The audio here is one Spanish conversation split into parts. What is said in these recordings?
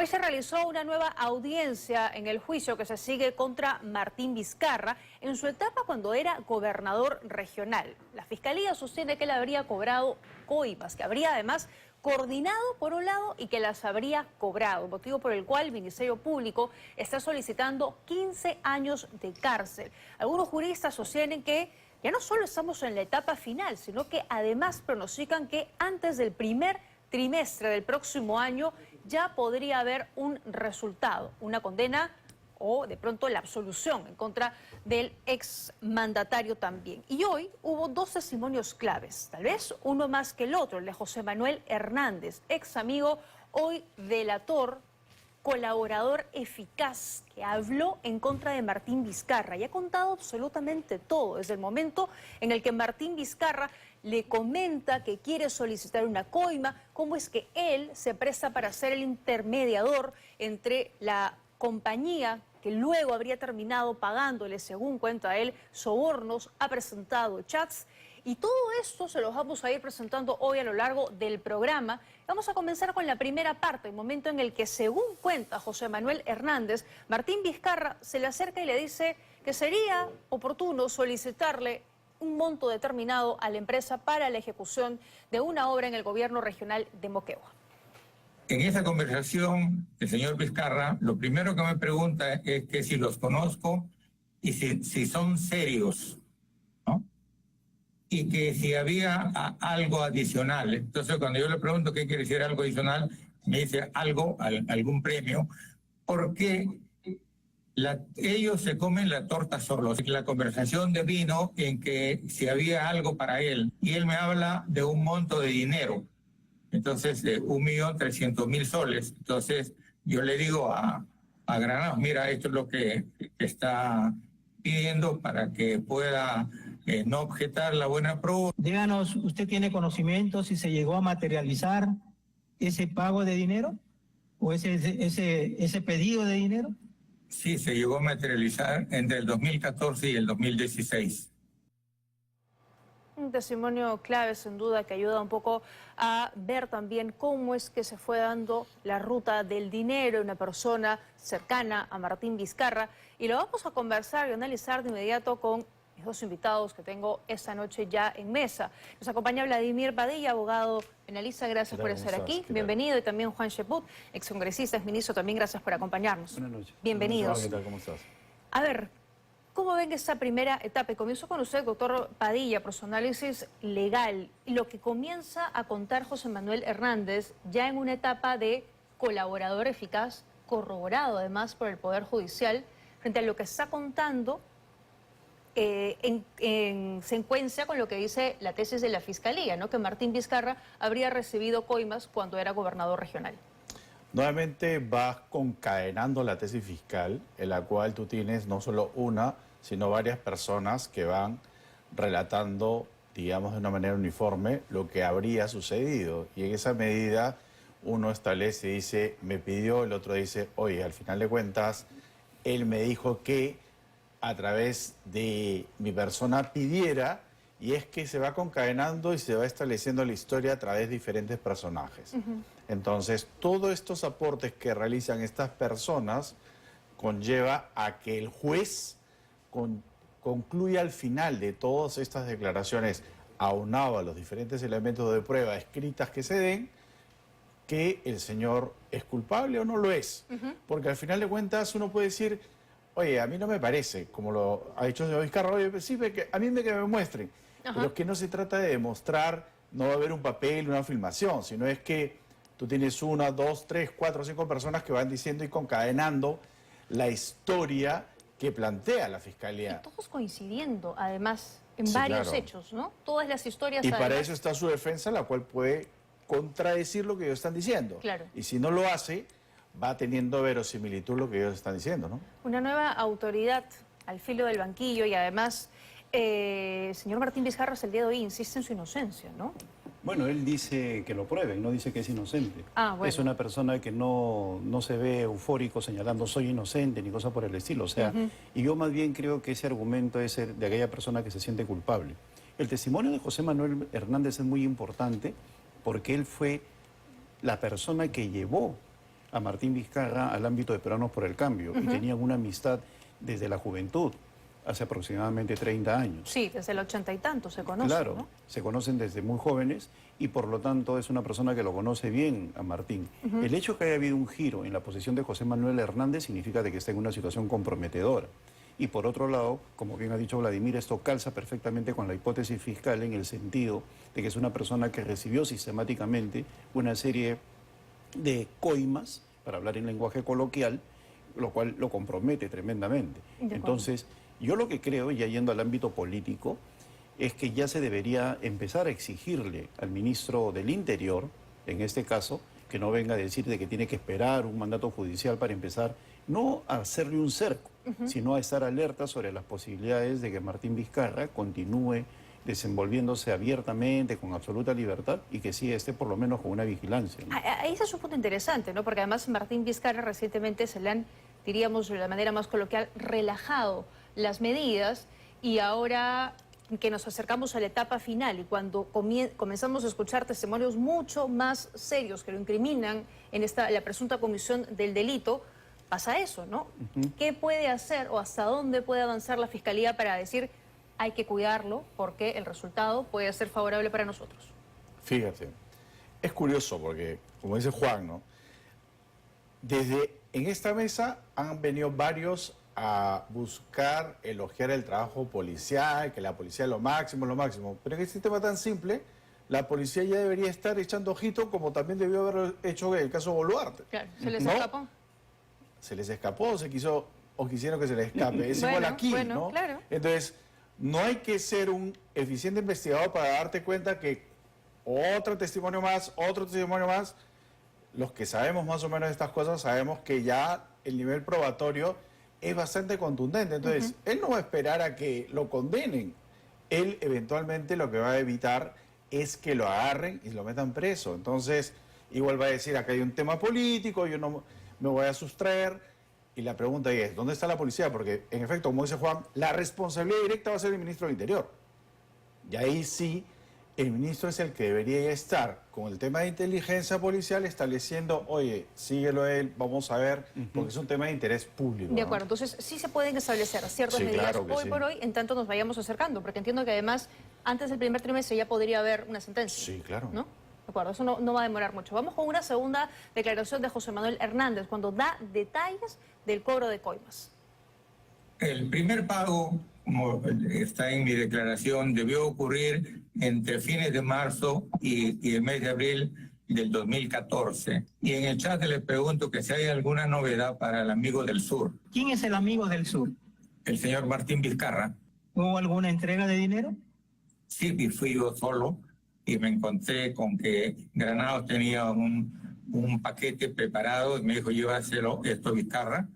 Hoy se realizó una nueva audiencia en el juicio que se sigue contra Martín Vizcarra en su etapa cuando era gobernador regional. La Fiscalía sostiene que él habría cobrado coimas, que habría además coordinado por un lado y que las habría cobrado, motivo por el cual el Ministerio Público está solicitando 15 años de cárcel. Algunos juristas sostienen que ya no solo estamos en la etapa final, sino que además pronostican que antes del primer trimestre del próximo año ya podría haber un resultado, una condena o de pronto la absolución en contra del exmandatario también. Y hoy hubo dos testimonios claves, tal vez uno más que el otro, el de José Manuel Hernández, ex amigo, hoy delator, colaborador eficaz, que habló en contra de Martín Vizcarra y ha contado absolutamente todo, desde el momento en el que Martín Vizcarra le comenta que quiere solicitar una coima, cómo es que él se presta para ser el intermediador entre la compañía que luego habría terminado pagándole, según cuenta él, sobornos, ha presentado chats. Y todo esto se los vamos a ir presentando hoy a lo largo del programa. Vamos a comenzar con la primera parte, el momento en el que, según cuenta José Manuel Hernández, Martín Vizcarra se le acerca y le dice que sería oportuno solicitarle un monto determinado a la empresa para la ejecución de una obra en el gobierno regional de Moquegua. En esa conversación, el señor Vizcarra, lo primero que me pregunta es que si los conozco y si son serios, ¿no? Y que si había algo adicional. Entonces, cuando yo le pregunto qué quiere decir algo adicional, me dice algo, algún premio, porque ellos se comen la torta solos. La conversación devino en que si había algo para él, y él me habla de un monto de dinero. Entonces, de 1.300.000 soles. Entonces, yo le digo a Granados, mira, esto es lo que está pidiendo para que pueda no objetar la buena prueba. Díganos, ¿usted tiene conocimiento si se llegó a materializar ese pago de dinero o ese pedido de dinero? Sí, se llegó a materializar entre el 2014 y el 2016. Un testimonio clave, sin duda, que ayuda un poco a ver también cómo es que se fue dando la ruta del dinero de una persona cercana a Martín Vizcarra. Y lo vamos a conversar y analizar de inmediato con mis dos invitados que tengo esta noche ya en mesa. Nos acompaña Vladimir Padilla, abogado penalista, gracias por estar aquí. Bienvenido. Y también Juan Cheput, excongresista, exministro, también gracias por acompañarnos. Buenas noches. Bienvenidos. ¿Qué tal? ¿Cómo estás? A ver, ¿cómo ven esta primera etapa? Y comienzo con usted, doctor Padilla, por su análisis legal. Lo que comienza a contar José Manuel Hernández ya en una etapa de colaborador eficaz, corroborado además por el Poder Judicial, frente a lo que está contando en secuencia con lo que dice la tesis de la Fiscalía, ¿no? Que Martín Vizcarra habría recibido coimas cuando era gobernador regional. Nuevamente vas concadenando la tesis fiscal, en la cual tú tienes no solo una, sino varias personas que van relatando, digamos, de una manera uniforme lo que habría sucedido. Y en esa medida uno establece y dice, me pidió, el otro dice, oye, al final de cuentas, él me dijo que a través de mi persona pidiera, y es que se va concadenando y se va estableciendo la historia a través de diferentes personajes. Entonces, todos estos aportes que realizan estas personas conlleva a que el juez concluya al final de todas estas declaraciones, aunado a los diferentes elementos de prueba escritas que se den, que el señor es culpable o no lo es. Porque al final de cuentas uno puede decir, oye, a mí no me parece, como lo ha dicho el señor Vizcarra, oye, sí, a mí que me muestren. Pero es que no se trata de demostrar, no va a haber un papel, una filmación, sino es que tú tienes 1, 2, 3, 4, 5 personas que van diciendo y concadenando la historia que plantea la Fiscalía. Y todos coincidiendo, además, en varios hechos, ¿no? Todas las historias. Y además, para eso está su defensa, la cual puede contradecir lo que ellos están diciendo. Claro. Y si no lo hace, va teniendo verosimilitud lo que ellos están diciendo, ¿no? Una nueva autoridad al filo del banquillo y además, señor Martín Vizcarra, hasta el día de hoy insiste en su inocencia, ¿no? Bueno, él dice que lo prueben, no dice que es inocente. Bueno. Es una persona que no se ve eufórico señalando soy inocente ni cosa por el estilo. O sea, y yo más bien creo que ese argumento es el de aquella persona que se siente culpable. El testimonio de José Manuel Hernández es muy importante porque él fue la persona que llevó a Martín Vizcarra al ámbito de Peruanos por el Cambio y tenían una amistad desde la juventud, hace aproximadamente 30 años. Sí, desde el 80 y tanto se conocen, Claro, ¿no? se conocen desde muy jóvenes y por lo tanto es una persona que lo conoce bien a Martín. El hecho de que haya habido un giro en la posición de José Manuel Hernández significa de que está en una situación comprometedora. Y por otro lado, como bien ha dicho Vladimir, esto calza perfectamente con la hipótesis fiscal en el sentido de que es una persona que recibió sistemáticamente una serie de coimas, para hablar en lenguaje coloquial, lo cual lo compromete tremendamente. Entonces, yo lo que creo, ya yendo al ámbito político, es que ya se debería empezar a exigirle al ministro del Interior, en este caso, que no venga a decir de que tiene que esperar un mandato judicial para empezar, no a hacerle un cerco, sino a estar alerta sobre las posibilidades de que Martín Vizcarra continúe desenvolviéndose abiertamente, con absoluta libertad, y que sí esté por lo menos con una vigilancia, ¿no? Ahí es un punto interesante, ¿no? Porque además Martín Vizcarra recientemente se le han, diríamos de la manera más coloquial, relajado las medidas, y ahora que nos acercamos a la etapa final y cuando comenzamos a escuchar testimonios mucho más serios que lo incriminan en la presunta comisión del delito, pasa eso, ¿no? ¿Qué puede hacer o hasta dónde puede avanzar la Fiscalía para decir hay que cuidarlo porque el resultado puede ser favorable para nosotros? Fíjate, es curioso porque, como dice Juan, ¿no? En esta mesa han venido varios a buscar elogiar el trabajo policial, que la policía es lo máximo. Pero en este tema tan simple, la policía ya debería estar echando ojito como también debió haber hecho en el caso Boluarte. Claro, ¿se les ¿no? escapó? Se les escapó, quisieron que se les escape. Es igual aquí, ¿no? Claro. Entonces, no hay que ser un eficiente investigador para darte cuenta que otro testimonio más, los que sabemos más o menos de estas cosas, sabemos que ya el nivel probatorio es bastante contundente. Entonces, él no va a esperar a que lo condenen. Él eventualmente lo que va a evitar es que lo agarren y lo metan preso. Entonces, igual va a decir, acá hay un tema político, yo no me voy a sustraer. Y la pregunta es, ¿dónde está la policía? Porque, en efecto, como dice Juan, la responsabilidad directa va a ser el ministro del Interior. Y ahí sí, el ministro es el que debería estar con el tema de inteligencia policial estableciendo, oye, síguelo él, vamos a ver, porque es un tema de interés público. De acuerdo, entonces sí se pueden establecer ciertas medidas claro que hoy sí. por hoy, en tanto nos vayamos acercando, porque entiendo que además antes del primer trimestre ya podría haber una sentencia. Sí, claro. ¿No? De acuerdo, eso no va a demorar mucho. Vamos con una segunda declaración de José Manuel Hernández, cuando da detalles del cobro de coimas. El primer pago, como está en mi declaración, debió ocurrir entre fines de marzo y el mes de abril del 2014. Y en el chat le pregunto que si hay alguna novedad para el amigo del sur, ¿Quién es el amigo del sur? el señor Martín Vizcarra. ¿Hubo alguna entrega de dinero? Sí, y fui yo solo y me encontré con que Granados tenía un paquete preparado y me dijo, llévaselo esto Vizcarra.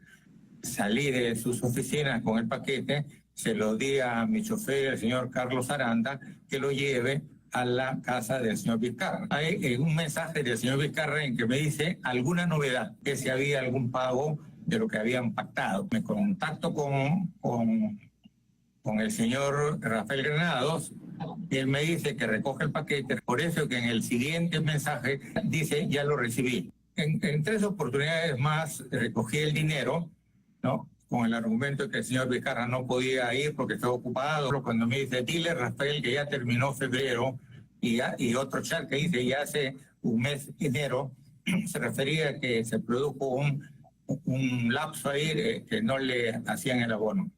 Salí de sus oficinas con el paquete, se lo di a mi chofer, el señor Carlos Aranda, que lo lleve a la casa del señor Vizcarra. Hay un mensaje del señor Vizcarra en que me dice alguna novedad, que si había algún pago de lo que habían pactado. Me contacto con el señor Rafael Granados y él me dice que recoge el paquete. Por eso que en el siguiente mensaje dice, ya lo recibí. En 3 oportunidades más recogí el dinero, ¿no? Con el argumento de que el señor Vizcarra no podía ir porque estaba ocupado. Cuando me dice, dile Rafael que ya terminó febrero, y otro chat que dice ya hace un mes enero, se refería a que se produjo un lapso ahí que no le hacían el abono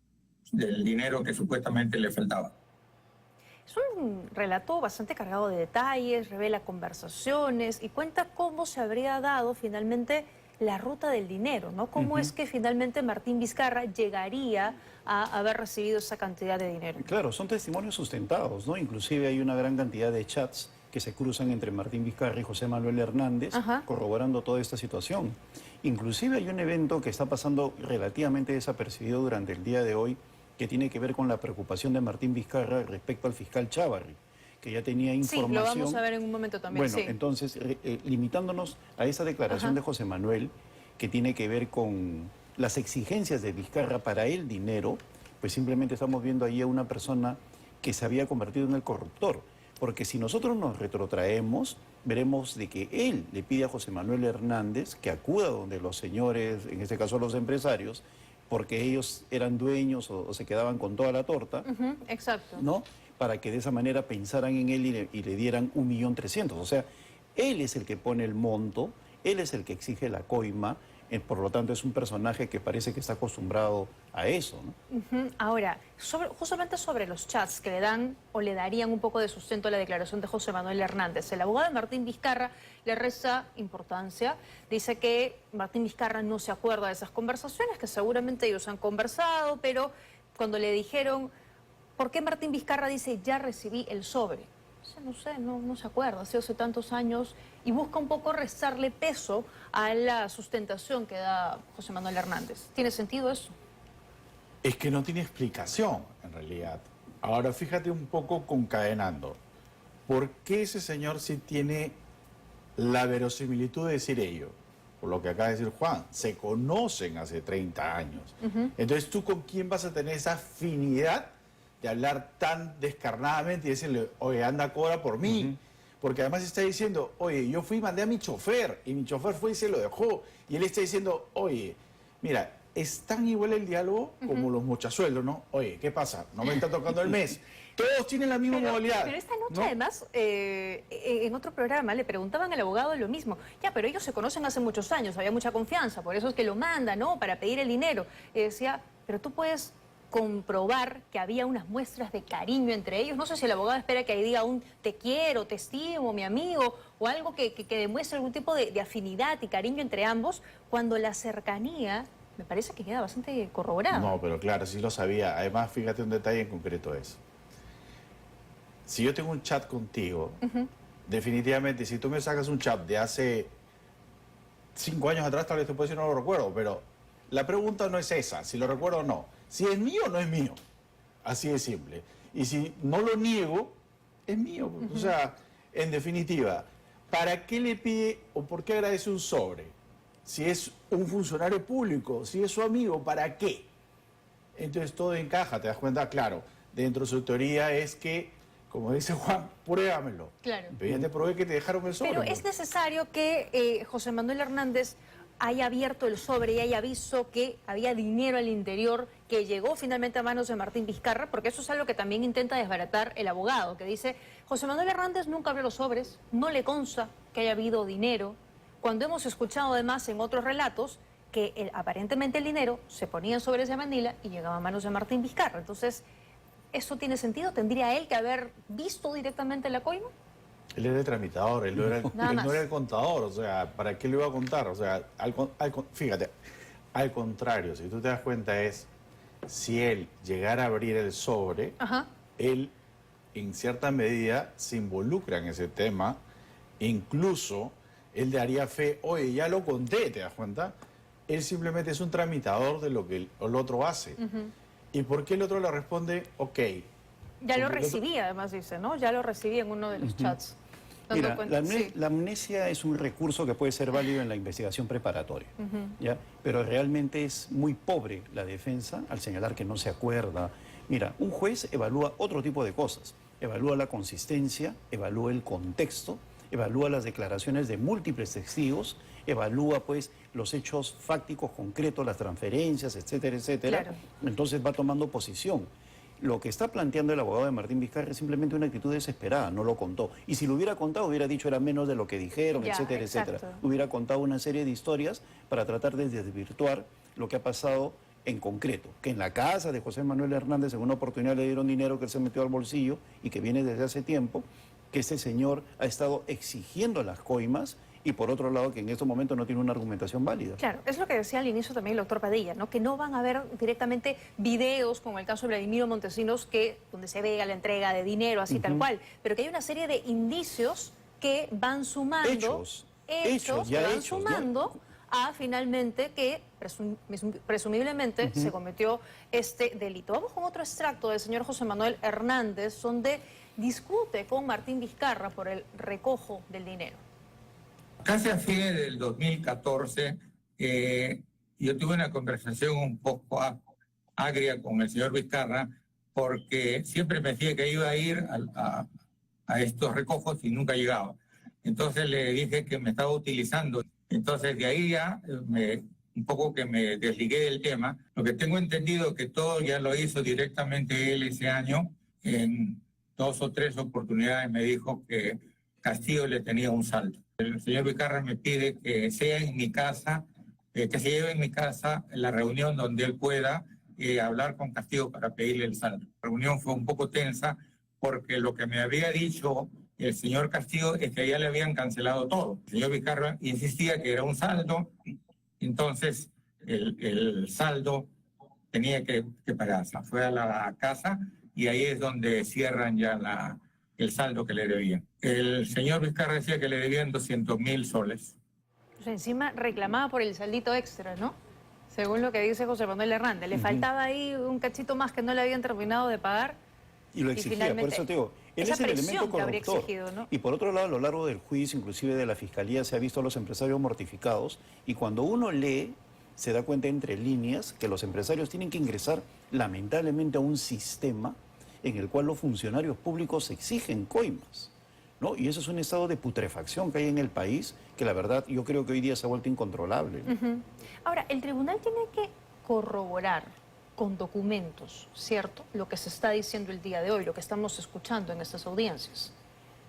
del dinero que supuestamente le faltaba. Es un relato bastante cargado de detalles, revela conversaciones y cuenta cómo se habría dado finalmente la ruta del dinero, ¿no? ¿Cómo es que finalmente Martín Vizcarra llegaría a haber recibido esa cantidad de dinero? Claro, son testimonios sustentados, ¿no? Inclusive hay una gran cantidad de chats que se cruzan entre Martín Vizcarra y José Manuel Hernández, corroborando toda esta situación. Inclusive hay un evento que está pasando relativamente desapercibido durante el día de hoy, que tiene que ver con la preocupación de Martín Vizcarra respecto al fiscal Chávarri, que ya tenía información. Sí, lo vamos a ver en un momento también. Bueno, entonces, limitándonos a esa declaración de José Manuel, que tiene que ver con las exigencias de Vizcarra para el dinero, pues simplemente estamos viendo ahí a una persona que se había convertido en el corruptor. Porque si nosotros nos retrotraemos, veremos de que él le pide a José Manuel Hernández que acuda donde los señores, en este caso los empresarios, porque ellos eran dueños o se quedaban con toda la torta, Exacto. ¿no? Para que de esa manera pensaran en él y le dieran 1.300.000. O sea, él es el que pone el monto, él es el que exige la coima, por lo tanto es un personaje que parece que está acostumbrado a eso, ¿no? Ahora, justamente sobre los chats que le dan o le darían un poco de sustento a la declaración de José Manuel Hernández, el abogado de Martín Vizcarra le resta importancia, dice que Martín Vizcarra no se acuerda de esas conversaciones, que seguramente ellos han conversado, pero cuando le dijeron, ¿por qué Martín Vizcarra dice, ya recibí el sobre? No sé, no se acuerda, ha sido hace tantos años, y busca un poco restarle peso a la sustentación que da José Manuel Hernández. ¿Tiene sentido eso? Es que no tiene explicación, en realidad. Ahora, fíjate un poco concadenando. ¿Por qué ese señor sí tiene la verosimilitud de decir ello? Por lo que acaba de decir Juan, se conocen hace 30 años. Entonces, ¿tú con quién vas a tener esa afinidad de hablar tan descarnadamente y decirle, oye, anda, cobra por mí? Porque además está diciendo, oye, yo fui y mandé a mi chofer, y mi chofer fue y se lo dejó. Y él está diciendo, oye, mira, es tan igual el diálogo como los mochasueldos, ¿no? Oye, ¿qué pasa? No me está tocando el mes. Todos tienen la misma modalidad. Pero esta noche, ¿no? además, en otro programa le preguntaban al abogado lo mismo. Ya, pero ellos se conocen hace muchos años, había mucha confianza, por eso es que lo manda, ¿no? Para pedir el dinero. Y decía, pero tú puedes comprobar que había unas muestras de cariño entre ellos. No sé si el abogado espera que ahí diga un te quiero, te estimo, mi amigo, o algo que demuestre algún tipo de afinidad y cariño entre ambos, cuando la cercanía me parece que queda bastante corroborada. No, pero claro, sí lo sabía. Además, fíjate un detalle en concreto es. Si yo tengo un chat contigo, definitivamente, si tú me sacas un chat de hace 5 años atrás, tal vez te puedo decir no lo recuerdo, pero la pregunta no es esa, si lo recuerdo o no. Si es mío o no es mío. Así de simple. Y si no lo niego, es mío. O sea, en definitiva, ¿para qué le pide o por qué agradece un sobre? Si es un funcionario público, si es su amigo, ¿para qué? Entonces todo encaja, ¿te das cuenta? Claro, dentro de su teoría es que, como dice Juan, pruébamelo. Claro. Pero ya te probé que te dejaron el sobre. Pero es necesario que José Manuel Hernández haya abierto el sobre y haya visto que había dinero al interior que llegó finalmente a manos de Martín Vizcarra, porque eso es algo que también intenta desbaratar el abogado, que dice, José Manuel Hernández nunca abrió los sobres, no le consta que haya habido dinero, cuando hemos escuchado además en otros relatos que aparentemente el dinero se ponía en sobres de Manila y llegaba a manos de Martín Vizcarra. Entonces, ¿eso tiene sentido? ¿Tendría él que haber visto directamente la coima? Él era el tramitador, él no era el contador, o sea, ¿para qué le iba a contar? O sea, fíjate, al contrario, si tú te das cuenta es, si él llegara a abrir el sobre, él en cierta medida se involucra en ese tema, incluso él daría fe, oye, ya lo conté, ¿te das cuenta? Él simplemente es un tramitador de lo que el otro hace. ¿Y por qué el otro le responde, ok? Ya lo recibía, además dice, ¿no? Ya lo recibí en uno de los chats. Mira, la amnesia es un recurso que puede ser válido en la investigación preparatoria, ¿ya? Pero realmente es muy pobre la defensa al señalar que no se acuerda. Mira, un juez evalúa otro tipo de cosas. Evalúa la consistencia, evalúa el contexto, evalúa las declaraciones de múltiples testigos, evalúa pues los hechos fácticos concretos, las transferencias, etcétera, etcétera. Claro. Entonces va tomando posición. Lo que está planteando el abogado de Martín Vizcarra es simplemente una actitud desesperada, no lo contó. Y si lo hubiera contado, hubiera dicho era menos de lo que dijeron, Ya, etcétera, exacto. etcétera. Hubiera contado una serie de historias para tratar de desvirtuar lo que ha pasado en concreto. Que en la casa de José Manuel Hernández en una oportunidad le dieron dinero que él se metió al bolsillo y que viene desde hace tiempo, que este señor ha estado exigiendo las coimas y por otro lado que en estos momentos no tiene una argumentación válida. Claro, es lo que decía al inicio también el doctor Padilla, ¿no? Que no van a haber directamente videos, como el caso de Vladimiro Montesinos, donde se vea la entrega de dinero, así tal cual, pero que hay una serie de indicios que van sumando, Hechos, que van sumando a finalmente que presumiblemente se cometió este delito. Vamos con otro extracto del señor José Manuel Hernández, donde discute con Martín Vizcarra por el recojo del dinero. Casi a fines del 2014, yo tuve una conversación un poco agria con el señor Vizcarra, porque siempre me decía que iba a ir a estos recojos y nunca llegaba. Entonces le dije que me estaba utilizando. Entonces de ahí ya un poco que me desligué del tema. Lo que tengo entendido que todo ya lo hizo directamente él ese año. En 2 o 3 oportunidades me dijo que Castillo le tenía un saldo. El señor Vizcarra me pide que sea en mi casa, que se lleve en mi casa la reunión donde él pueda hablar con Castillo para pedirle el saldo. La reunión fue un poco tensa porque lo que me había dicho el señor Castillo es que ya le habían cancelado todo. El señor Vizcarra insistía que era un saldo, entonces el saldo tenía que pagarse. Fue a la casa y ahí es donde cierran ya el saldo que le debían. El señor Vizcarra decía que le debían 200.000 soles. O sea, encima reclamaba por el saldito extra, ¿no? Según lo que dice José Manuel Hernández. Le faltaba ahí un cachito más que no le habían terminado de pagar. Y lo exigía, por eso te digo, él es el elemento corruptor. Exigido, ¿no? Y por otro lado, a lo largo del juicio, inclusive de la Fiscalía, se ha visto a los empresarios mortificados, y cuando uno lee, se da cuenta entre líneas que los empresarios tienen que ingresar lamentablemente a un sistema en el cual los funcionarios públicos exigen coimas, ¿no? Y eso es un estado de putrefacción que hay en el país, que la verdad yo creo que hoy día se ha vuelto incontrolable, ¿no? Ahora, el tribunal tiene que corroborar con documentos, ¿cierto?, lo que se está diciendo el día de hoy, lo que estamos escuchando en estas audiencias.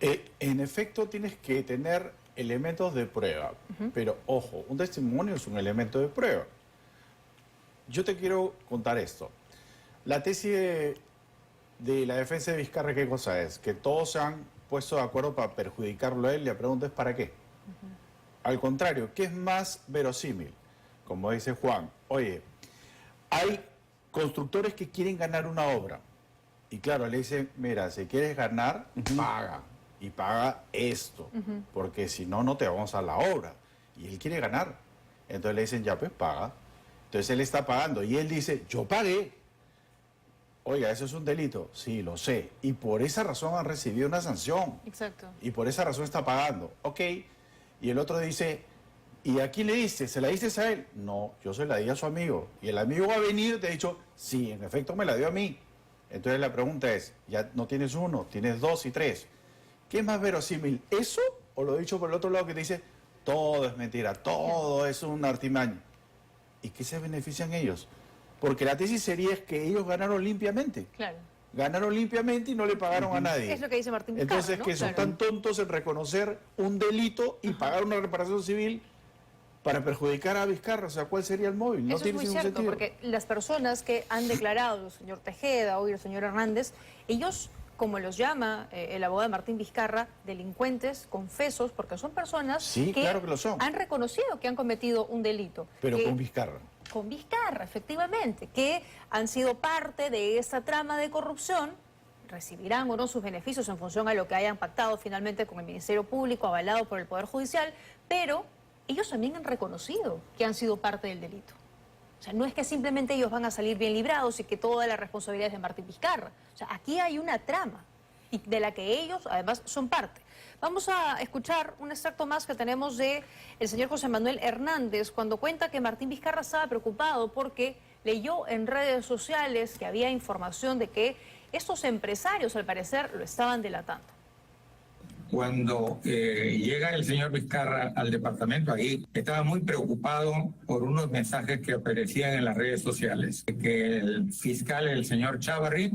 En efecto, tienes que tener elementos de prueba, pero ojo, un testimonio es un elemento de prueba. Yo te quiero contar esto. La tesis de la defensa de Vizcarra, ¿qué cosa es? Que todos se han puesto de acuerdo para perjudicarlo a él, y la pregunta es ¿para qué? Al contrario, ¿qué es más verosímil? Como dice Juan, oye, hay constructores que quieren ganar una obra. Y claro, le dicen, mira, si quieres ganar, paga. Y paga esto. Porque si no, no te vamos a la obra. Y él quiere ganar. Entonces le dicen, ya pues paga. Entonces él está pagando. Y él dice, yo pagué. Oiga, eso es un delito. Sí, lo sé. Y por esa razón han recibido una sanción. Exacto. Y por esa razón está pagando. Ok. Y el otro dice, ¿y a quién le diste? ¿Se la diste a él? No, yo se la di a su amigo. Y el amigo va a venir, te ha dicho, sí, en efecto me la dio a mí. Entonces la pregunta es, ya no tienes 1, tienes 2 y 3. ¿Qué es más verosímil, eso o lo dicho por el otro lado que te dice, todo es mentira, todo es un artimaño? ¿Y qué se benefician ellos? Porque la tesis sería es que ellos ganaron limpiamente. Claro. Ganaron limpiamente y no le pagaron a nadie. Es lo que dice Martín Vizcarra, Entonces, ¿no? que son tan tontos en reconocer un delito y pagar una reparación civil para perjudicar a Vizcarra. O sea, ¿cuál sería el móvil? No Eso tiene es muy ningún cierto, sentido. porque las personas que han declarado, el señor Tejeda, hoy el señor Hernández, ellos, como los llama el abogado Martín Vizcarra, delincuentes, confesos, porque son personas Sí, claro que lo son. han reconocido que han cometido un delito. Pero que- con Vizcarra. Con Vizcarra, efectivamente, que han sido parte de esta trama de corrupción, recibirán o no sus beneficios en función a lo que hayan pactado finalmente con el Ministerio Público, avalado por el Poder Judicial, pero ellos también han reconocido que han sido parte del delito. O sea, no es que simplemente ellos van a salir bien librados y que toda la responsabilidad es de Martín Vizcarra. O sea, aquí hay una trama y de la que ellos además son parte. Vamos a escuchar un extracto más que tenemos de el señor José Manuel Hernández cuando cuenta que Martín Vizcarra estaba preocupado porque leyó en redes sociales que había información de que estos empresarios al parecer lo estaban delatando. Cuando llega el señor Vizcarra al departamento, ahí estaba muy preocupado por unos mensajes que aparecían en las redes sociales, que el fiscal, el señor Chávarri,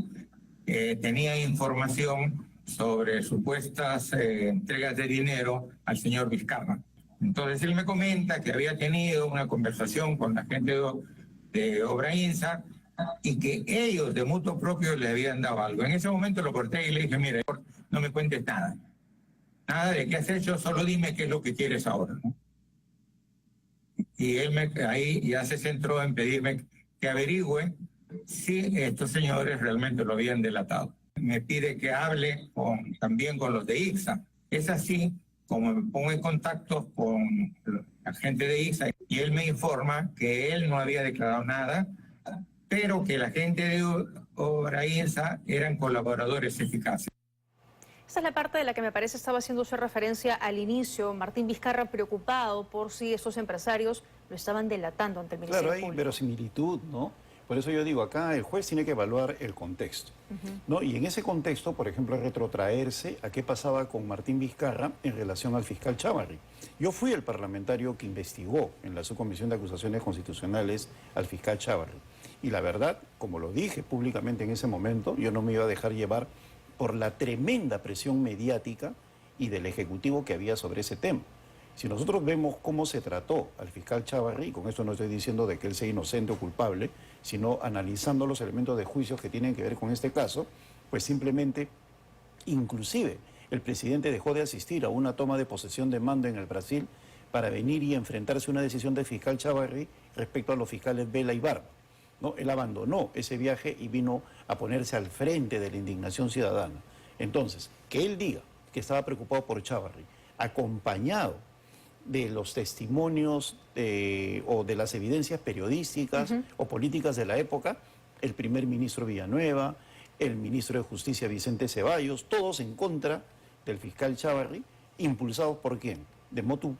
tenía información sobre supuestas entregas de dinero al señor Vizcarra. Entonces él me comenta que había tenido una conversación con la gente de Obrainsa y que ellos de mutuo propio le habían dado algo. En ese momento lo corté y le dije, mira, no me cuentes nada. Nada de qué has hecho, solo dime qué es lo que quieres ahora, ¿no? Y él ahí ya se centró en pedirme que averigüe si estos señores realmente lo habían delatado. Me pide que hable también con los de ICSA. Es así como me pongo en contacto con la gente de ICSA y él me informa que él no había declarado nada, pero que la gente de Obrainsa eran colaboradores eficaces. Esta es la parte de la que me parece estaba haciéndose referencia al inicio. Martín Vizcarra preocupado por si estos empresarios lo estaban delatando ante el Ministerio Claro, hay Público. verosimilitud, ¿no? Por eso yo digo, acá el juez tiene que evaluar el contexto, ¿no? Y en ese contexto, por ejemplo, retrotraerse a qué pasaba con Martín Vizcarra en relación al fiscal Chávarri. Yo fui el parlamentario que investigó en la Subcomisión de Acusaciones Constitucionales al fiscal Chávarri. Y la verdad, como lo dije públicamente en ese momento, yo no me iba a dejar llevar por la tremenda presión mediática y del Ejecutivo que había sobre ese tema. Si nosotros vemos cómo se trató al fiscal Chávarri, y con esto no estoy diciendo de que él sea inocente o culpable, sino analizando los elementos de juicios que tienen que ver con este caso, pues simplemente, inclusive, el presidente dejó de asistir a una toma de posesión de mando en el Brasil para venir y enfrentarse a una decisión del fiscal Chávarri respecto a los fiscales Vela y Barba, ¿no? Él abandonó ese viaje y vino a ponerse al frente de la indignación ciudadana. Entonces, que él diga que estaba preocupado por Chávarri, acompañado de los testimonios o de las evidencias periodísticas o políticas de la época, el primer ministro Villanueva, el ministro de Justicia Vicente Ceballos, todos en contra del fiscal Chávarri, impulsados por quién, de motu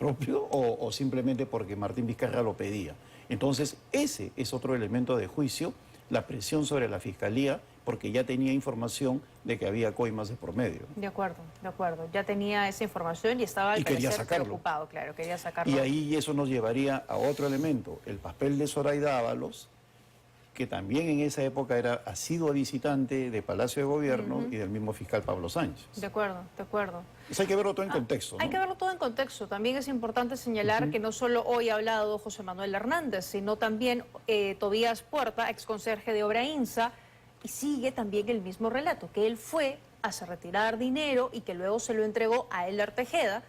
propio o simplemente porque Martín Vizcarra lo pedía. Entonces, ese es otro elemento de juicio, la presión sobre la Fiscalía, porque ya tenía información de que había coimas de por medio. De acuerdo, de acuerdo. Ya tenía esa información y estaba al parecer preocupado, claro, quería sacarlo. Y ahí eso nos llevaría a otro elemento, el papel de Zoraida Ábalos, que también en esa época era asidua visitante de Palacio de Gobierno y del mismo fiscal Pablo Sánchez. De acuerdo, de acuerdo. Eso hay que verlo todo en contexto, ¿no? Hay que verlo todo en contexto. También es importante señalar que no solo hoy ha hablado José Manuel Hernández, sino también Tobías Puerta, exconserje de Obrainsa, y sigue también el mismo relato, que él fue a retirar dinero y que luego se lo entregó a Eller Tejeda.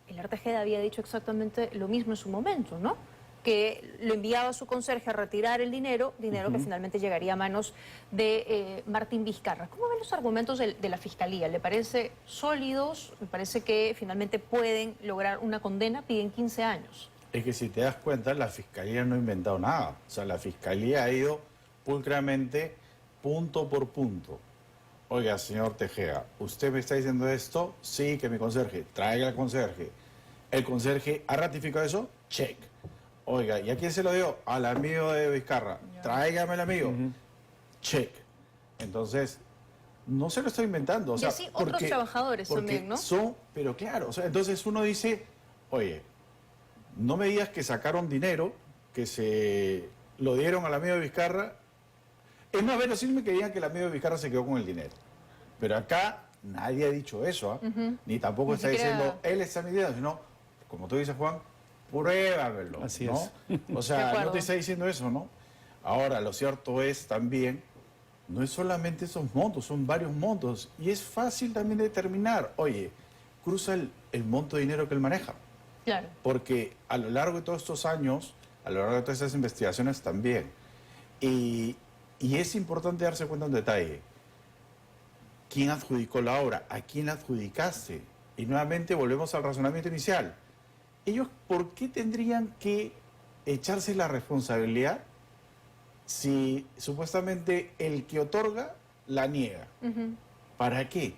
Eller Tejeda había dicho exactamente lo mismo en su momento, ¿no? Que lo enviaba a su conserje a retirar el dinero que finalmente llegaría a manos de Martín Vizcarra. ¿Cómo ven los argumentos de la Fiscalía? ¿Le parece sólidos? ¿Le parece que finalmente pueden lograr una condena? Piden 15 años. Es que si te das cuenta, la Fiscalía no ha inventado nada. O sea, la Fiscalía ha ido pulcramente punto por punto. Oiga, señor Tejeda, ¿usted me está diciendo esto? Sí, que mi conserje. Traiga al conserje. ¿El conserje ha ratificado eso? Check. Oiga, ¿y a quién se lo dio? Al amigo de Vizcarra. Tráigame al amigo. Check. Entonces, no se lo estoy inventando. O sea, y así otros trabajadores también, ¿no? Pero claro, o sea, entonces uno dice, oye, no me digas que sacaron dinero, que se lo dieron al amigo de Vizcarra. Es más verosímil que digan que el amigo de Vizcarra se quedó con el dinero. Pero acá nadie ha dicho eso, ni tampoco está diciendo, él está midiendo, sino, como tú dices, Juan, pruébamelo, Así ¿no? es. O sea, no te está diciendo eso, ¿no? Ahora, lo cierto es también, no es solamente esos montos, son varios montos. Y es fácil también determinar, oye, cruza el monto de dinero que él maneja. Claro. Porque a lo largo de todos estos años, a lo largo de todas estas investigaciones también, y es importante darse cuenta de un detalle. ¿Quién adjudicó la obra? ¿A quién la adjudicaste? Y nuevamente volvemos al razonamiento inicial. ¿Ellos por qué tendrían que echarse la responsabilidad si supuestamente el que otorga la niega? ¿Para qué?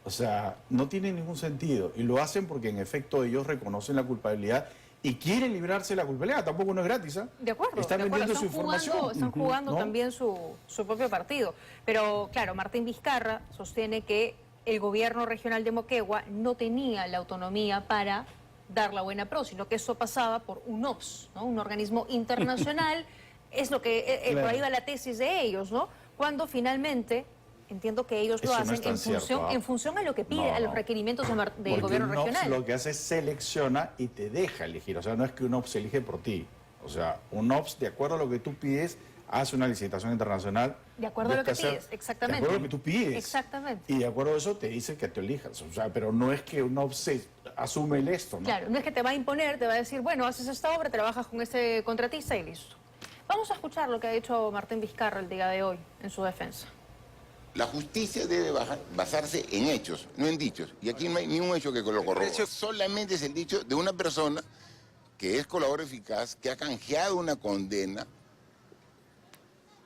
O sea, no tiene ningún sentido. Y lo hacen porque en efecto ellos reconocen la culpabilidad y quieren librarse de la culpabilidad. Tampoco no es gratis, ¿ah? De acuerdo. Están vendiendo su información. Están jugando ¿no? también su propio partido. Pero claro, Martín Vizcarra sostiene que el gobierno regional de Moquegua no tenía la autonomía para dar la buena pro, sino que eso pasaba por un OPS, ¿no? Un organismo internacional. Es lo que Claro. por ahí va la tesis de ellos, ¿no? Cuando finalmente entiendo que ellos lo Eso no hacen es tan cierto, ¿ah? en función a lo que pide, No, a los no. requerimientos del Porque gobierno un OPS regional. lo que hace es selecciona y te deja elegir. O sea, no es que un OPS elige por ti. O sea, un OPS, de acuerdo a lo que tú pides, hace una licitación internacional. De acuerdo a lo que busca hacer- pides, exactamente. De acuerdo a lo que tú pides. Exactamente. Y de acuerdo a eso te dice que te elijas. O sea, pero no es que un OPS asume el esto, ¿no? Claro, no es que te va a imponer, te va a decir, bueno, haces esta obra, trabajas con este contratista y listo. Vamos a escuchar lo que ha dicho Martín Vizcarra el día de hoy en su defensa. La justicia debe basarse en hechos, no en dichos. Y aquí no hay ni un hecho que lo corroba. Solamente es el dicho de una persona que es colaborador eficaz, que ha canjeado una condena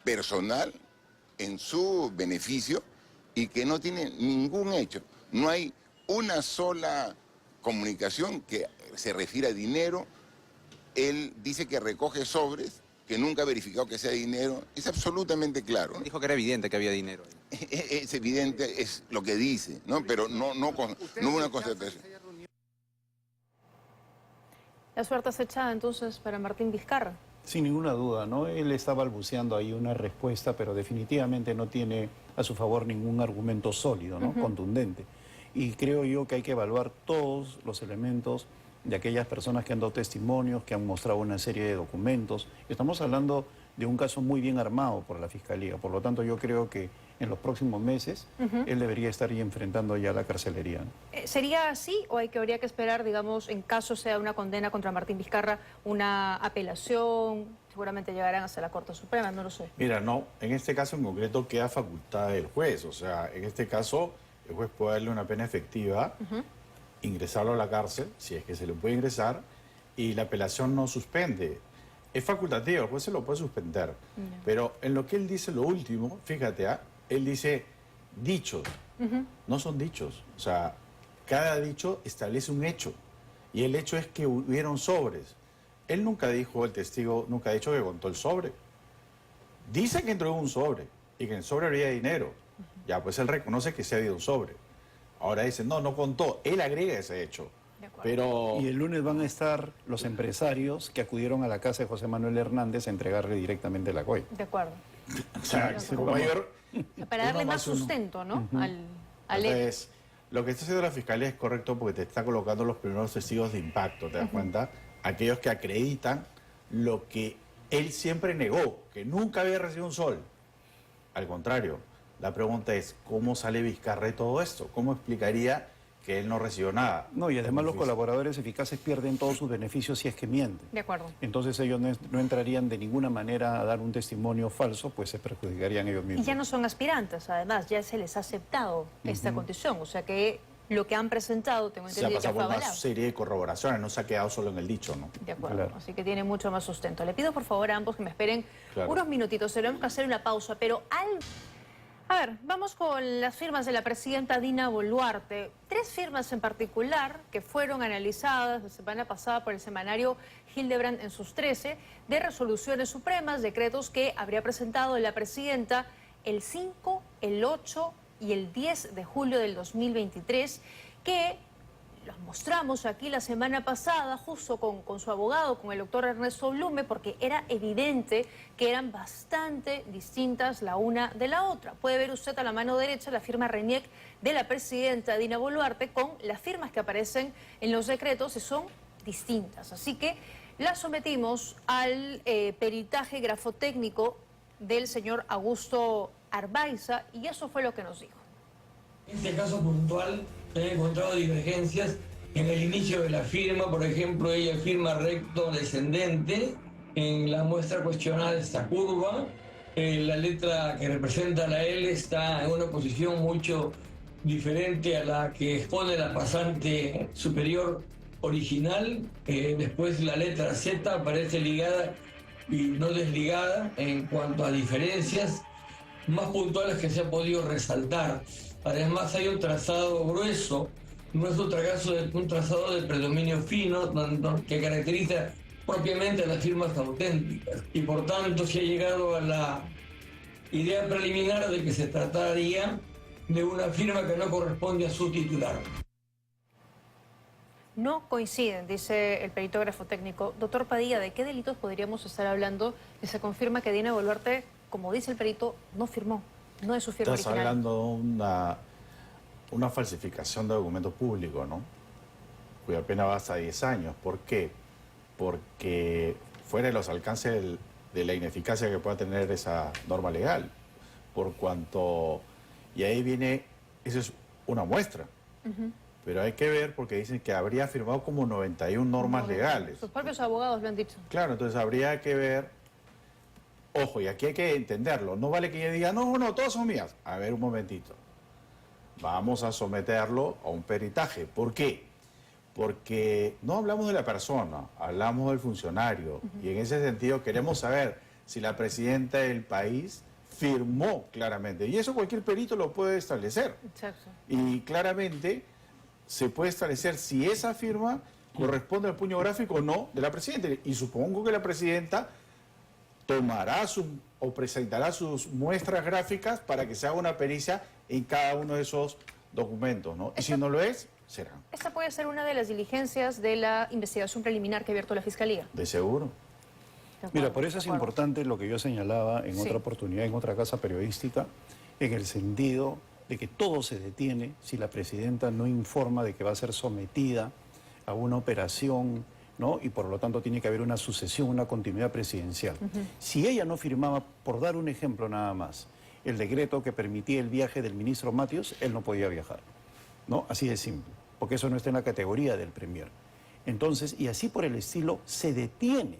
personal en su beneficio y que no tiene ningún hecho. No hay una sola comunicación que se refiere a dinero. Él dice que recoge sobres que nunca ha verificado que sea dinero, es absolutamente claro, ¿no? Dijo que era evidente que había dinero. Es evidente, es lo que dice, ¿no? Pero no una constatación. La suerte acechada entonces para Martín Vizcarra. Sin ninguna duda, ¿no? Él está balbuceando ahí una respuesta, pero definitivamente no tiene a su favor ningún argumento sólido, ¿no? Contundente. Y creo yo que hay que evaluar todos los elementos de aquellas personas que han dado testimonios, que han mostrado una serie de documentos. Estamos hablando de un caso muy bien armado por la Fiscalía. Por lo tanto, yo creo que en los próximos meses él debería estar ahí enfrentando ya la carcelería, ¿no? ¿Sería así o habría que esperar, digamos, en caso sea una condena contra Martín Vizcarra, una apelación? Seguramente llegarán hasta la Corte Suprema, no lo sé. Mira, no, en este caso en concreto queda facultad del juez. O sea, en este caso el juez puede darle una pena efectiva, ingresarlo a la cárcel, si es que se le puede ingresar, y la apelación no suspende. Es facultativo, el juez se lo puede suspender. Pero en lo que él dice lo último, fíjate, él dice dichos, no son dichos. O sea, cada dicho establece un hecho. Y el hecho es que hubieron sobres. Él nunca dijo, el testigo nunca ha dicho que contó el sobre. Dice que entregó un sobre y que en el sobre había dinero. Ya, pues él reconoce que se ha habido un sobre. Ahora dice, no contó. Él agrega ese hecho. Pero... Y el lunes van a estar los empresarios que acudieron a la casa de José Manuel Hernández a entregarle directamente la COI. De acuerdo. O sea, Para darle más sustento, ¿no? al Entonces, lo que está haciendo la Fiscalía es correcto porque te está colocando los primeros testigos de impacto, ¿te das cuenta? Aquellos que acreditan lo que él siempre negó, que nunca había recibido un sol. Al contrario, la pregunta es, ¿cómo sale Vizcarra de todo esto? ¿Cómo explicaría que él no recibió nada? No, y además los colaboradores eficaces pierden todos sus beneficios si es que mienten. De acuerdo. Entonces ellos no entrarían de ninguna manera a dar un testimonio falso, pues se perjudicarían ellos mismos. Y ya no son aspirantes, además, ya se les ha aceptado esta condición. O sea que lo que han presentado, tengo Se ha entendido que pasado fue por una avalado. serie de corroboraciones, no se ha quedado solo en el dicho, ¿no? De acuerdo, Claro. así que tiene mucho más sustento. Le pido por favor a ambos que me esperen unos minutitos, tenemos que hacer una pausa, pero A ver, vamos con las firmas de la presidenta Dina Boluarte. 3 firmas en particular que fueron analizadas la semana pasada por el semanario Hildebrand en sus 13 de resoluciones supremas, decretos que habría presentado la presidenta el 5, el 8 y el 10 de julio del 2023, que los mostramos aquí la semana pasada justo con su abogado, con el doctor Ernesto Blume, porque era evidente que eran bastante distintas la una de la otra. Puede ver usted a la mano derecha la firma RENIEC de la presidenta Dina Boluarte con las firmas que aparecen en los decretos y son distintas. Así que las sometimos al peritaje grafotécnico del señor Augusto Arbaiza y eso fue lo que nos dijo. En este caso puntual se han encontrado divergencias en el inicio de la firma. Por ejemplo, ella firma recto descendente, en la muestra cuestionada está curva, la letra que representa la L está en una posición mucho diferente a la que expone la pasante superior original. Después la letra Z aparece ligada y no desligada en cuanto a diferencias más puntuales que se ha podido resaltar. Además hay un trazado grueso, no es un trazado de predominio fino que caracteriza propiamente a las firmas auténticas y por tanto se ha llegado a la idea preliminar de que se trataría de una firma que no corresponde a su titular. No coinciden, dice el peritógrafo técnico. Doctor Padilla, ¿de qué delitos podríamos estar hablando? Que se confirma que Dina Boluarte, como dice el perito, no firmó. No es su firma Estás original. hablando de una falsificación de documento público, ¿no? Cuya pena va hasta 10 años. ¿Por qué? Porque fuera de los alcances de la ineficacia que pueda tener esa norma legal. Por cuanto... Y ahí viene... Esa es una muestra. Pero hay que ver porque dicen que habría firmado como 91 normas legales. Sus propios abogados lo han dicho. Claro, entonces habría que ver... Ojo, y aquí hay que entenderlo. No vale que ella diga, no, todas son mías. A ver, un momentito. Vamos a someterlo a un peritaje. ¿Por qué? Porque no hablamos de la persona, hablamos del funcionario. Y en ese sentido queremos saber si la presidenta del país firmó claramente. Y eso cualquier perito lo puede establecer. Exacto. Y claramente se puede establecer si esa firma corresponde al puño gráfico o no de la presidenta. Y supongo que la presidenta tomará o presentará sus muestras gráficas para que se haga una pericia en cada uno de esos documentos, ¿no? Y si no lo es, será. Esta puede ser una de las diligencias de la investigación preliminar que ha abierto la Fiscalía. De seguro. De acuerdo, Mira, por eso es de acuerdo. importante lo que yo señalaba en Sí. otra oportunidad, en otra casa periodística, en el sentido de que todo se detiene si la presidenta no informa de que va a ser sometida a una operación, ¿no? Y por lo tanto tiene que haber una sucesión, una continuidad presidencial. Si ella no firmaba, por dar un ejemplo nada más, el decreto que permitía el viaje del ministro Matios, él no podía viajar, ¿no? Así de simple, porque eso no está en la categoría del premier. Entonces, y así por el estilo, se detiene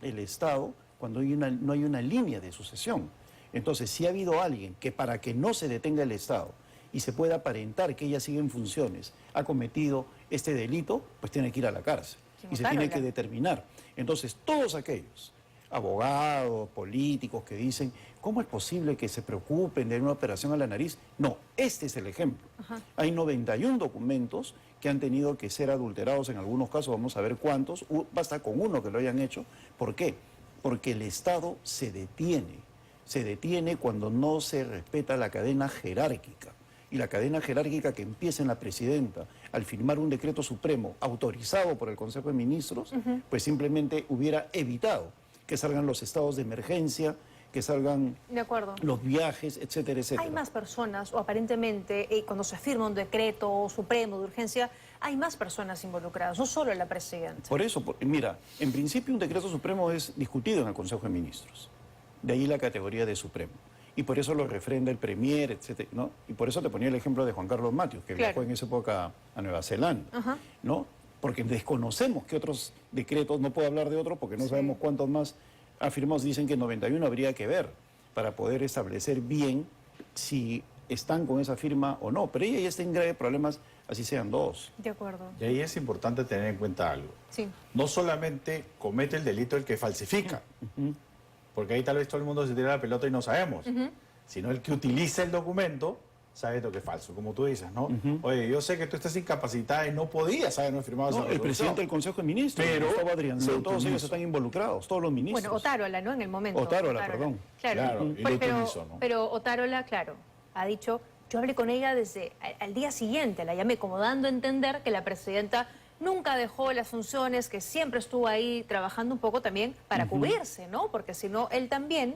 el Estado cuando no hay una línea de sucesión. Entonces, si ha habido alguien que para que no se detenga el Estado y se pueda aparentar que ella sigue en funciones, ha cometido este delito, pues tiene que ir a la cárcel. Y se tiene que determinar. Entonces, todos aquellos abogados, políticos que dicen, ¿cómo es posible que se preocupen de una operación a la nariz? No, este es el ejemplo. Hay 91 documentos que han tenido que ser adulterados en algunos casos, vamos a ver cuántos, basta con uno que lo hayan hecho. ¿Por qué? Porque el Estado se detiene cuando no se respeta la cadena jerárquica. Y la cadena jerárquica que empieza en la presidenta al firmar un decreto supremo autorizado por el Consejo de Ministros, pues simplemente hubiera evitado que salgan los estados de emergencia, que salgan De acuerdo. los viajes, etcétera, etcétera. Hay más personas, o aparentemente, cuando se firma un decreto supremo de urgencia, hay más personas involucradas, no solo la presidenta. Por eso, mira, en principio un decreto supremo es discutido en el Consejo de Ministros. De ahí la categoría de supremo. Y por eso lo refrenda el premier, etcétera, ¿no? Y por eso te ponía el ejemplo de Juan Carlos Matius, que viajó en esa época a Nueva Zelanda, ¿no? Porque desconocemos que otros decretos, no puedo hablar de otros porque no sabemos cuántos más afirmados, dicen que 91 habría que ver para poder establecer bien si están con esa firma o no. Pero ella ya está en graves problemas, así sean dos. De acuerdo. Y ahí es importante tener en cuenta algo. Sí. No solamente comete el delito el que falsifica, porque ahí tal vez todo el mundo se tira la pelota y no sabemos, sino el que utiliza el documento sabe lo que es falso, como tú dices, ¿no? Oye, yo sé que tú estás incapacitada y no podías haber firmado esa No, el resolución. presidente del Consejo de Ministros, Pero Gustavo Adriancén, lo todos ellos utilizo. están involucrados, todos los ministros. Bueno, Otárola, ¿no? En el momento. Otárola, perdón. Claro, y lo utilizó, ¿no? Pero Otárola, claro, ha dicho, yo hablé con ella desde al día siguiente, la llamé como dando a entender que la presidenta nunca dejó las funciones, que siempre estuvo ahí trabajando un poco también para cubrirse, ¿no? Porque si no, él también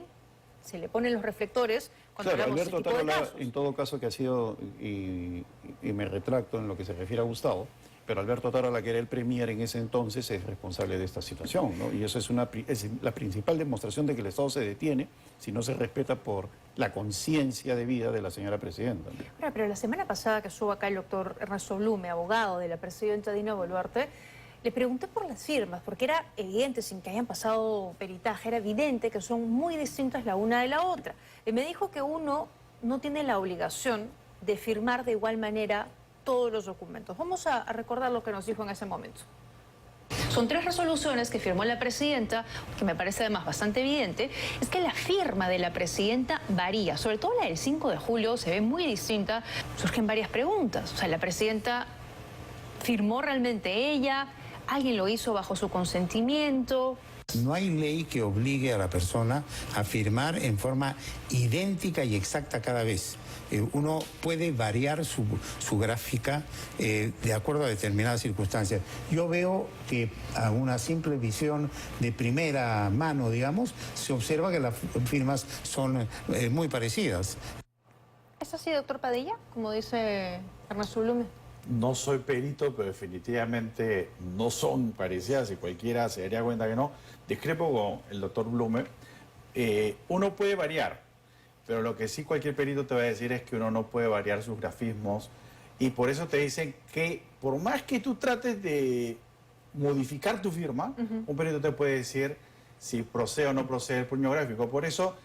se le ponen los reflectores cuando Claro, hablamos de Alberto este tipo de Otárola, casos. en todo caso que ha sido, y me retracto en lo que se refiere a Gustavo, pero Alberto Otárola, que era el premier en ese entonces, es responsable de esta situación, ¿no? Y eso es la principal demostración de que el Estado se detiene si no se respeta por la conciencia de vida de la señora presidenta, ¿no? Ahora, pero la semana pasada que estuvo acá el doctor Ernesto Blume, abogado de la presidenta Dina Boluarte, le pregunté por las firmas, porque era evidente, sin que hayan pasado peritaje, era evidente que son muy distintas la una de la otra. Y me dijo que uno no tiene la obligación de firmar de igual manera todos los documentos. Vamos a recordar lo que nos dijo en ese momento. Son 3 resoluciones que firmó la presidenta, que me parece además bastante evidente, es que la firma de la presidenta varía, sobre todo la del 5 de julio se ve muy distinta, surgen varias preguntas. O sea, la presidenta firmó realmente ella, alguien lo hizo bajo su consentimiento. No hay ley que obligue a la persona a firmar en forma idéntica y exacta cada vez. Uno puede variar su gráfica de acuerdo a determinadas circunstancias. Yo veo que a una simple visión de primera mano, digamos, se observa que las firmas son muy parecidas. ¿Es así, doctor Padilla, como dice Ernesto Blume? No soy perito, pero definitivamente no son parecidas y cualquiera se daría cuenta que no. Discrepo con el doctor Blume. Uno puede variar, pero lo que sí cualquier perito te va a decir es que uno no puede variar sus grafismos y por eso te dicen que por más que tú trates de modificar tu firma, un perito te puede decir si procede o no procede el puño gráfico. Por eso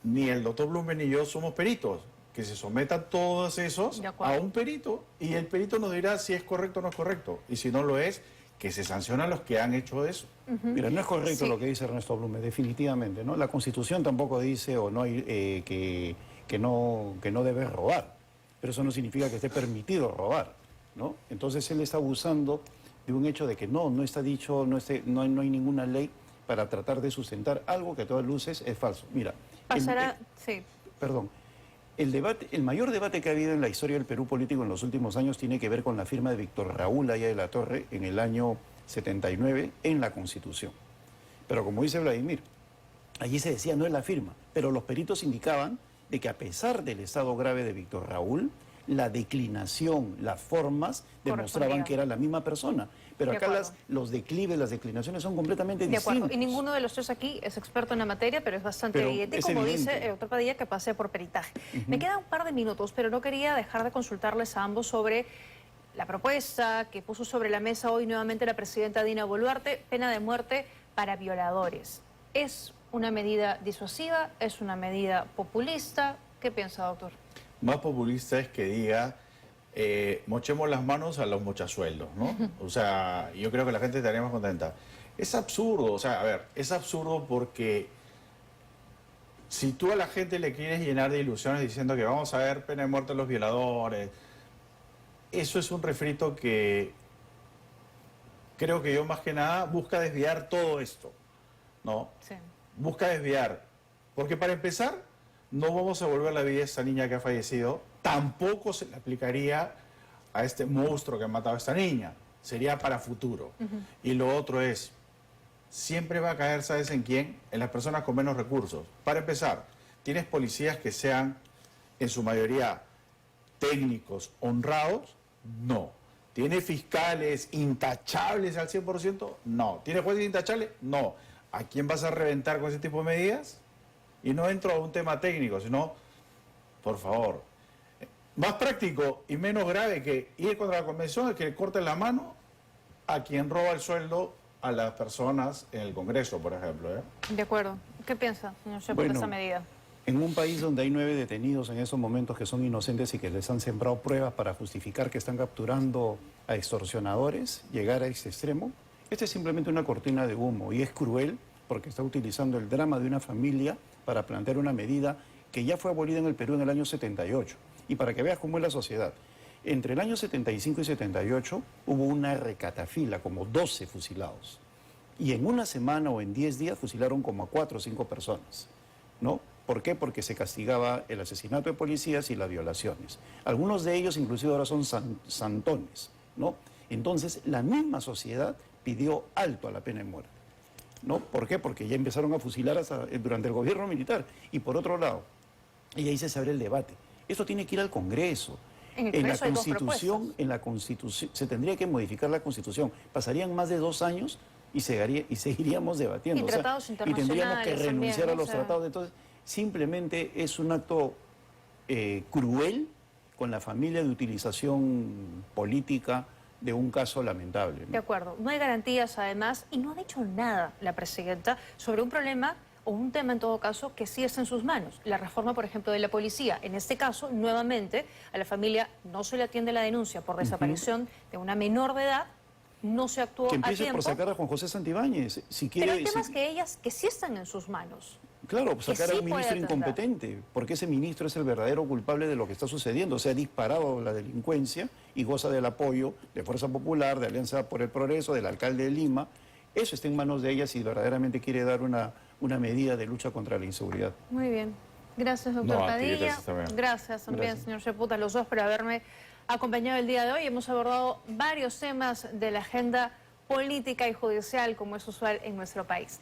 ni el doctor Blume ni yo somos peritos. Que se sometan todos esos a un perito y el perito nos dirá si es correcto o no es correcto. Y si no lo es, que se sancionan los que han hecho eso. Mira, no es correcto lo que dice Ernesto Blume, definitivamente, ¿no? La Constitución tampoco dice o no hay, que no debes robar, pero eso no significa que esté permitido robar, ¿no? Entonces él está abusando de un hecho de que no está dicho, no hay ninguna ley para tratar de sustentar algo que a todas luces es falso. Mira, Pasará, sí. perdón, el mayor debate que ha habido en la historia del Perú político en los últimos años tiene que ver con la firma de Víctor Raúl Haya de la Torre en el año 79 en la Constitución. Pero como dice Vladimir, allí se decía no es la firma, pero los peritos indicaban de que a pesar del estado grave de Víctor Raúl, la declinación, las formas demostraban que era la misma persona. Pero acá los declives, las declinaciones son completamente distintas. De acuerdo, y ninguno de los tres aquí es experto en la materia, pero es bastante evidente, como dice el doctor Padilla, que pase por peritaje. Me quedan un par de minutos, pero no quería dejar de consultarles a ambos sobre la propuesta que puso sobre la mesa hoy nuevamente la presidenta Dina Boluarte, pena de muerte para violadores. ¿Es una medida disuasiva? ¿Es una medida populista? ¿Qué piensa, doctor? Más populista es que diga, mochemos las manos a los mochasueldos, ¿no? O sea, yo creo que la gente estaría más contenta. Es absurdo, o sea, a ver, es absurdo porque si tú a la gente le quieres llenar de ilusiones diciendo que vamos a ver pena de muerte a los violadores, eso es un refrito que creo que yo más que nada busca desviar todo esto, ¿no? Sí. Busca desviar, porque para empezar, no vamos a volver la vida a esta niña que ha fallecido, tampoco se le aplicaría a este monstruo que ha matado a esta niña, sería para futuro. Y lo otro es, siempre va a caer, ¿sabes en quién? En las personas con menos recursos. Para empezar, ¿tienes policías que sean en su mayoría técnicos, honrados? No. ¿Tienes fiscales intachables al 100%? No. ¿Tienes jueces intachables? No. ¿A quién vas a reventar con ese tipo de medidas? Y no entro a un tema técnico, sino, por favor, más práctico y menos grave que ir contra la convención es que le corten la mano a quien roba el sueldo a las personas en el Congreso, por ejemplo. De acuerdo. ¿Qué piensa, señor Sheput, de esta medida? En un país donde hay 9 detenidos en esos momentos que son inocentes y que les han sembrado pruebas para justificar que están capturando a extorsionadores, llegar a este extremo, esta es simplemente una cortina de humo y es cruel porque está utilizando el drama de una familia para plantear una medida que ya fue abolida en el Perú en el año 78. Y para que veas cómo es la sociedad, entre el año 75 y 78 hubo una recatafila, como 12 fusilados. Y en una semana o en 10 días fusilaron como a 4 o 5 personas, ¿no? ¿Por qué? Porque se castigaba el asesinato de policías y las violaciones. Algunos de ellos inclusive ahora son santones, ¿no? Entonces la misma sociedad pidió alto a la pena de muerte, ¿no? ¿Por qué? Porque ya empezaron a fusilar durante el gobierno militar. Y por otro lado, y ahí se abre el debate, esto tiene que ir al Congreso. En la Constitución se tendría que modificar la Constitución. Pasarían más de 2 años y seguiríamos debatiendo. Y tratados internacionales. Y tendríamos que renunciar también, a los tratados. Entonces, simplemente es un acto cruel con la familia de utilización política de un caso lamentable, ¿no? De acuerdo. No hay garantías, además, y no ha dicho nada la presidenta sobre un problema o un tema, en todo caso, que sí está en sus manos. La reforma, por ejemplo, de la policía. En este caso, nuevamente, a la familia no se le atiende la denuncia por desaparición de una menor de edad, no se actuó a tiempo. Que empiece por sacar a Juan José Santibáñez. Si quiere, pero el tema es que ellas, que sí están en sus manos. Claro, sacar a un ministro incompetente, porque ese ministro es el verdadero culpable de lo que está sucediendo. Se ha disparado la delincuencia y goza del apoyo de Fuerza Popular, de Alianza por el Progreso, del alcalde de Lima. Eso está en manos de ella si verdaderamente quiere dar una medida de lucha contra la inseguridad. Muy bien. Gracias, doctor Padilla. Gracias también, señor Sheput, a los dos por haberme acompañado el día de hoy. Hemos abordado varios temas de la agenda política y judicial, como es usual en nuestro país.